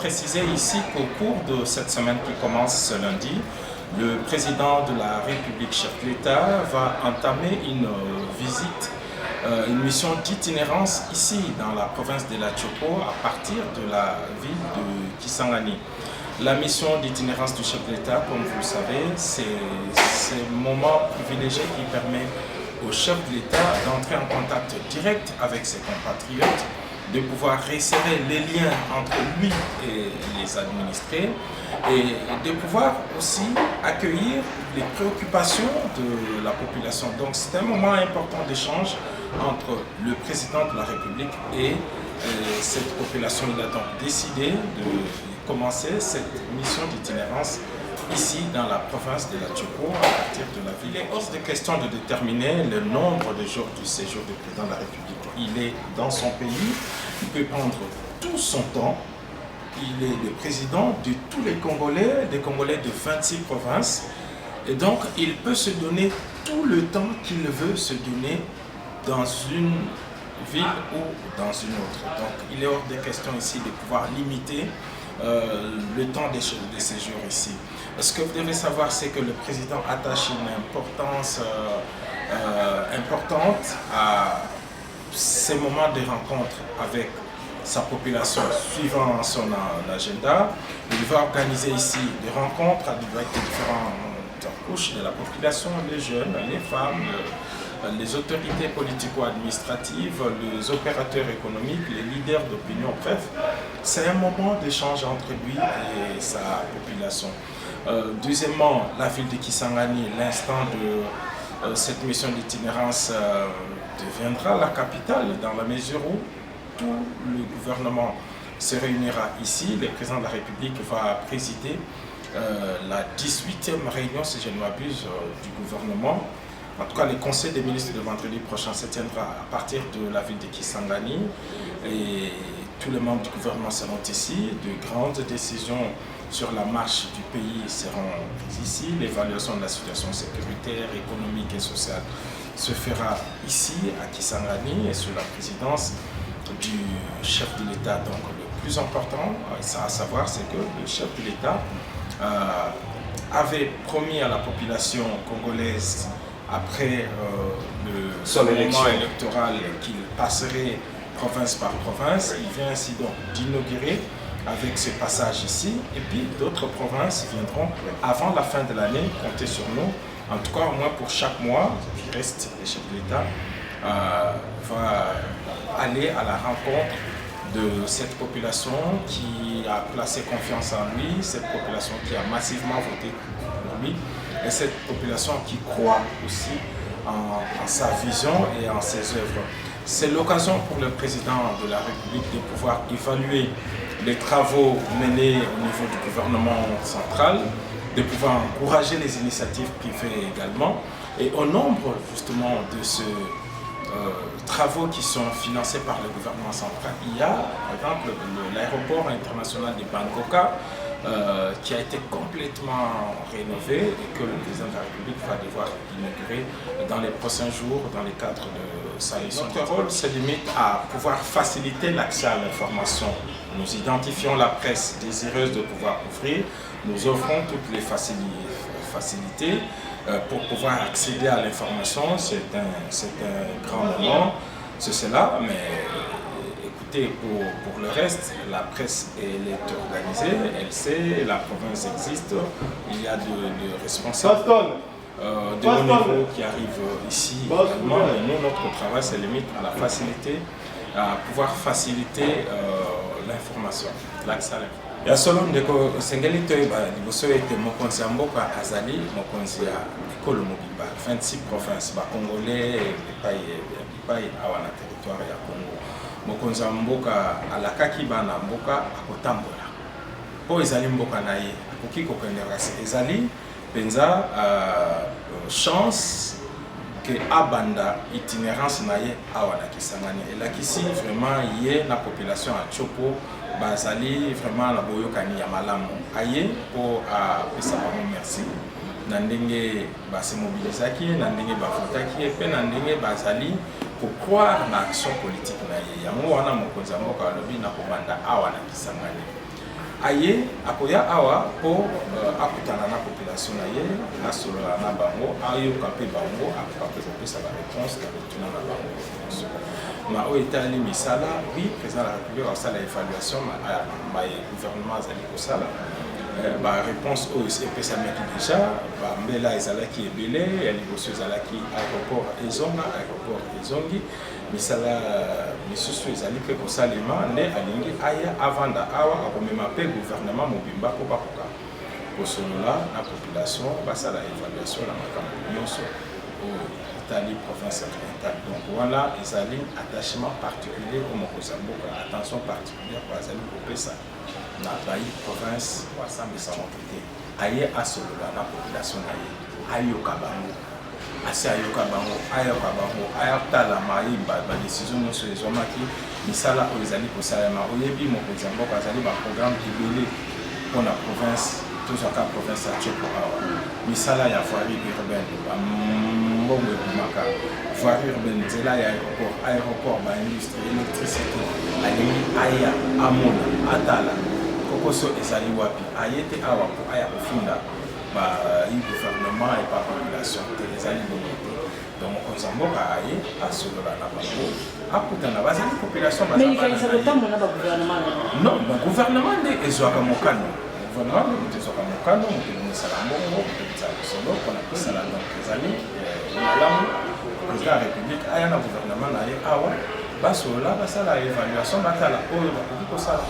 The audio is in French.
préciser ici qu'au cours de cette semaine qui commence ce lundi, le président de la République, chef de l'État, va entamer une visite, une mission d'itinérance ici dans la province de la Tchopo à partir de la ville de Kisangani. La mission d'itinérance du chef de l'État, comme vous le savez, c'est un moment privilégié qui permet au chef de l'État d'entrer en contact direct avec ses compatriotes, de pouvoir resserrer les liens entre lui et les administrés et de pouvoir aussi accueillir les préoccupations de la population. Donc c'est un moment important d'échange entre le président de la République et cette population. Il a donc décidé de commencer cette mission d'itinérance ici dans la province de la Tchopo à partir de la ville. Il est hors de question de déterminer le nombre de jours du séjour du président de la République. Il est dans son pays, il peut prendre tout son temps. Il est le président de tous les Congolais, des Congolais de 26 provinces. Et donc, il peut se donner tout le temps qu'il veut se donner dans une ville ou dans une autre. Donc, il est hors de question ici de pouvoir limiter le temps des séjours ici. Ce que vous devez savoir, c'est que le président attache une importance importante à ces moments de rencontre avec sa population suivant son agenda. Il va organiser ici des rencontres avec différentes couches de la population, les jeunes, les femmes, les autorités politico-administratives, les opérateurs économiques, les leaders d'opinion, bref. C'est un moment d'échange entre lui et sa population. Deuxièmement, la ville de Kisangani, l'instant de cette mission d'itinérance deviendra la capitale dans la mesure où tout le gouvernement se réunira ici. Le président de la République va présider la 18e réunion, si je ne m'abuse, du gouvernement. En tout cas, le conseil des ministres de vendredi prochain se tiendra à partir de la ville de Kisangani et tous les membres du gouvernement seront ici. De grandes décisions sur la marche du pays seront ici. L'évaluation de la situation sécuritaire, économique et sociale se fera ici à Kisangani et sous la présidence du chef de l'État. Donc le plus important à savoir, c'est que le chef de l'État avait promis à la population congolaise après le moment électoral qu'il passerait province par province. Il vient ainsi donc d'inaugurer avec ce passage ici, et puis d'autres provinces viendront avant la fin de l'année compter sur nous. En tout cas, au moins pour chaque mois qui reste, le chef de l'État va aller à la rencontre de cette population qui a placé confiance en lui, cette population qui a massivement voté pour lui, et cette population qui croit aussi en sa vision et en ses œuvres. C'est l'occasion pour le président de la République de pouvoir évaluer les travaux menés au niveau du gouvernement central, de pouvoir encourager les initiatives privées également. Et au nombre justement de ces travaux qui sont financés par le gouvernement central, il y a par exemple l'aéroport international de Bangoka qui a été complètement rénové et que le président de la République va devoir inaugurer dans les prochains jours dans le cadre de sa mission. Notre rôle se limite à pouvoir faciliter l'accès à l'information. Nous identifions la presse désireuse de pouvoir ouvrir, nous offrons toutes les facilités pour pouvoir accéder à l'information. C'est un grand moment, c'est cela, mais écoutez, pour le reste, la presse elle est organisée, elle sait, la province existe, il y a de responsables de haut niveau qui arrivent ici également, et nous, notre travail se limite à la facilité, à pouvoir faciliter l'information, l'accès à l'information. Ya solo ndeko sengeli toyeba liboso ete mokonzi ya mboka azali mokonzi ya ekolo mobimba 26 provinces bacongolais epai awa na territoire ya Congo. Mokonzi ya mboka alakaki bana mboka akotambola po ezali mboka na ye akoki kokendela ezali penza chance que abanda itinérance na ye awa na Kisangani elakisi vraiment ye na population ya Tchopo bazali vraiment la boyokani ya malamu aye po apesa bango merci na ndenge base mobilisaki na ndenge bafutaki pe na ndenge bazali pour croire na action politique na ye yango wana mokonzi ya mboka alobi na kobanda awa na Kisangani aye akoya awa po akutana na population na ye asolola na bango ayoka mpe bango akoka mpe kopesa baréponse na kotuna na bango ma oyo etali misala oui président de la république asala évaluation gouvernement azali kosala baréponse oyo epesamaki déjà bambela ezalaki ebele ya liboso ezalaki aéroport ezongi misala misusu ezali mpe kosalema nde alingi aya avanda awa akomema mpe gouvernement mobimba mpo bakoka kosolola na population basala évaluation na makambo nyonso oyo etali province orientale donc wana ezali attachement particulier o mokonzi ya mboka attention particulière po azali kopesa na bayi province wasambisa moto te aye asolola na population na ye ayoka bango asi ayoka bango ayatala mayimba badesizio nyonso ezwamaki misala oyo ezali kosalema oyebi mokonzi ya mboka azali baprogramme ebele mpona province tozwaka province ya Tchoko awa misala ya voirie urbaine mbongo ebimaka voirie urbaine nzela ya aéroport baindustrie électricité alingi aya amona atala kokoso ezali wapi aye te awa mpo aya kofunda gouvernement et par population te ezali bongo te donc mokonzi ya mboka aye asolola na bango akutana bazali population non gouvernement nde ezwaka mokano gouvernement nde moto ezwaka mokano moto emisala mbongo moto emisala lisolo mpona kosala donc ezali malamu président ya république aya na gouvernement na ye awa basolola basala évaluation batala oyo bakoki kosala